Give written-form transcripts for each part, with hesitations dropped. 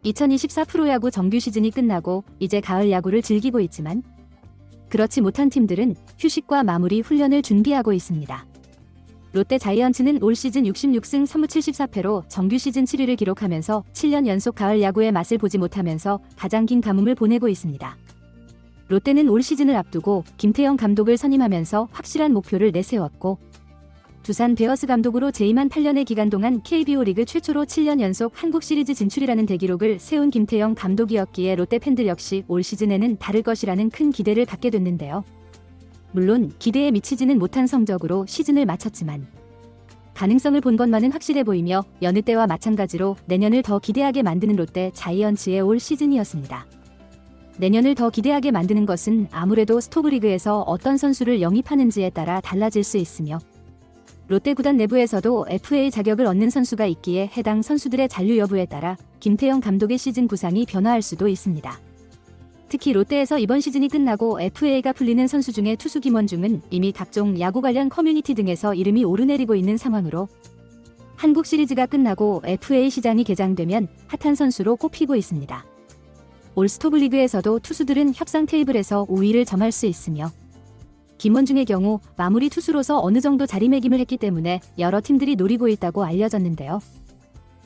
2024 프로야구 정규 시즌이 끝나고 이제 가을 야구를 즐기고 있지만 그렇지 못한 팀들은 휴식과 마무리 훈련을 준비하고 있습니다. 롯데 자이언츠는 올 시즌 66승 3무 74패로 정규 시즌 7위를 기록하면서 7년 연속 가을 야구의 맛을 보지 못하면서 가장 긴 가뭄을 보내고 있습니다. 롯데는 올 시즌을 앞두고 김태형 감독을 선임하면서 확실한 목표를 내세웠고 두산 베어스 감독으로 재임한 8년의 기간 동안 KBO 리그 최초로 7년 연속 한국 시리즈 진출이라는 대기록을 세운 김태형 감독이었기에 롯데 팬들 역시 올 시즌에는 다를 것이라는 큰 기대를 갖게 됐는데요. 물론 기대에 미치지는 못한 성적으로 시즌을 마쳤지만 가능성을 본 것만은 확실해 보이며 여느 때와 마찬가지로 내년을 더 기대하게 만드는 롯데 자이언츠의 올 시즌이었습니다. 내년을 더 기대하게 만드는 것은 아무래도 스토브리그에서 어떤 선수를 영입하는지에 따라 달라질 수 있으며 롯데 구단 내부에서도 FA 자격을 얻는 선수가 있기에 해당 선수들의 잔류 여부에 따라 김태형 감독의 시즌 구상이 변화할 수도 있습니다. 특히 롯데에서 이번 시즌이 끝나고 FA가 풀리는 선수 중에 투수 김원중은 이미 각종 야구 관련 커뮤니티 등에서 이름이 오르내리고 있는 상황으로 한국 시리즈가 끝나고 FA 시장이 개장되면 핫한 선수로 꼽히고 있습니다. 올 스토브리그에서도 투수들은 협상 테이블에서 우위를 점할 수 있으며 김원중의 경우 마무리 투수로서 어느 정도 자리매김을 했기 때문에 여러 팀들이 노리고 있다고 알려졌는데요.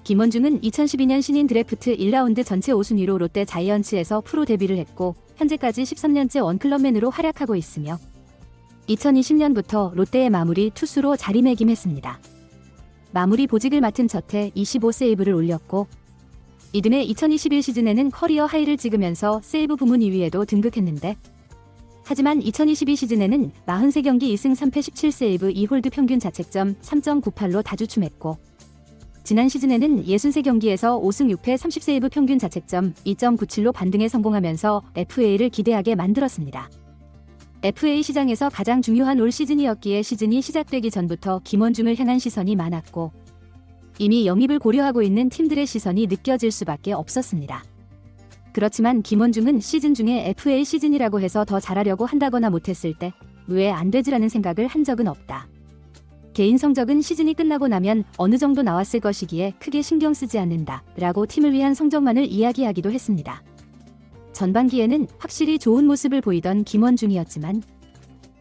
김원중은 2012년 신인 드래프트 1라운드 전체 5순위로 롯데 자이언츠에서 프로 데뷔를 했고 현재까지 13년째 원클럽맨으로 활약하고 있으며 2020년부터 롯데의 마무리 투수로 자리매김했습니다. 마무리 보직을 맡은 첫해 25세이브를 올렸고 이듬해 2021 시즌에는 커리어 하이를 찍으면서 세이브 부문 2위에도 등극했는데 하지만 2022 시즌에는 43경기 2승 3패 17세이브 2홀드 평균 자책점 3.98로 다주춤했고 지난 시즌에는 63경기에서 5승 6패 30세이브 평균 자책점 2.97로 반등에 성공하면서 FA를 기대하게 만들었습니다. FA 시장에서 가장 중요한 올 시즌이었기에 시즌이 시작되기 전부터 김원중을 향한 시선이 많았고 이미 영입을 고려하고 있는 팀들의 시선이 느껴질 수밖에 없었습니다. 그렇지만 김원중은 시즌 중에 FA 시즌이라고 해서 더 잘하려고 한다거나 못했을 때 왜 안 되지라는 생각을 한 적은 없다. 개인 성적은 시즌이 끝나고 나면 어느 정도 나왔을 것이기에 크게 신경 쓰지 않는다 라고 팀을 위한 성적만을 이야기하기도 했습니다. 전반기에는 확실히 좋은 모습을 보이던 김원중이었지만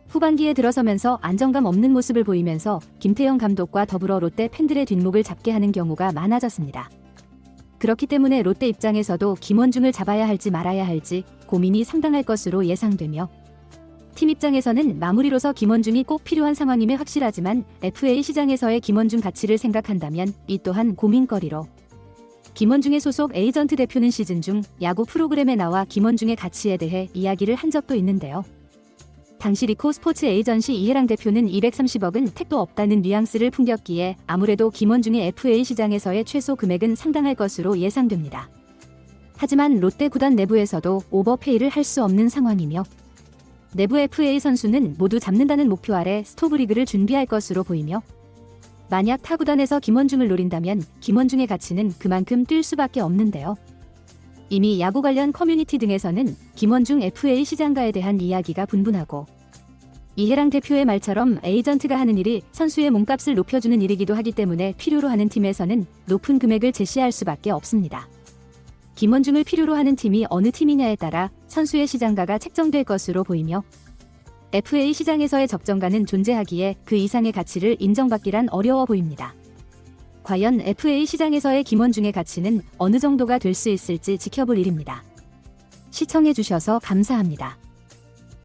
후반기에 들어서면서 안정감 없는 모습을 보이면서 김태형 감독과 더불어 롯데 팬들의 뒷목을 잡게 하는 경우가 많아졌습니다. 그렇기 때문에 롯데 입장에서도 김원중을 잡아야 할지 말아야 할지 고민이 상당할 것으로 예상되며 팀 입장에서는 마무리로서 김원중이 꼭 필요한 상황임에 확실하지만 FA 시장에서의 김원중 가치를 생각한다면 이 또한 고민거리로 김원중의 소속 에이전트 대표는 시즌 중 야구 프로그램에 나와 김원중의 가치에 대해 이야기를 한 적도 있는데요. 당시 리코 스포츠 에이전시 이해랑 대표는 230억은 택도 없다는 뉘앙스를 풍겼기에 아무래도 김원중의 FA 시장에서의 최소 금액은 상당할 것으로 예상됩니다. 하지만 롯데 구단 내부에서도 오버페이를 할 수 없는 상황이며 내부 FA 선수는 모두 잡는다는 목표 아래 스토브리그를 준비할 것으로 보이며 만약 타 구단에서 김원중을 노린다면 김원중의 가치는 그만큼 뛸 수밖에 없는데요. 이미 야구 관련 커뮤니티 등에서는 김원중 FA 시장가에 대한 이야기가 분분하고 이해랑 대표의 말처럼 에이전트가 하는 일이 선수의 몸값을 높여주는 일이기도 하기 때문에 필요로 하는 팀에서는 높은 금액을 제시할 수밖에 없습니다. 김원중을 필요로 하는 팀이 어느 팀이냐에 따라 선수의 시장가가 책정될 것으로 보이며 FA 시장에서의 적정가는 존재하기에 그 이상의 가치를 인정받기란 어려워 보입니다. 과연 FA 시장에서의 김원중의 가치는 어느 정도가 될 수 있을지 지켜볼 일입니다. 시청해주셔서 감사합니다.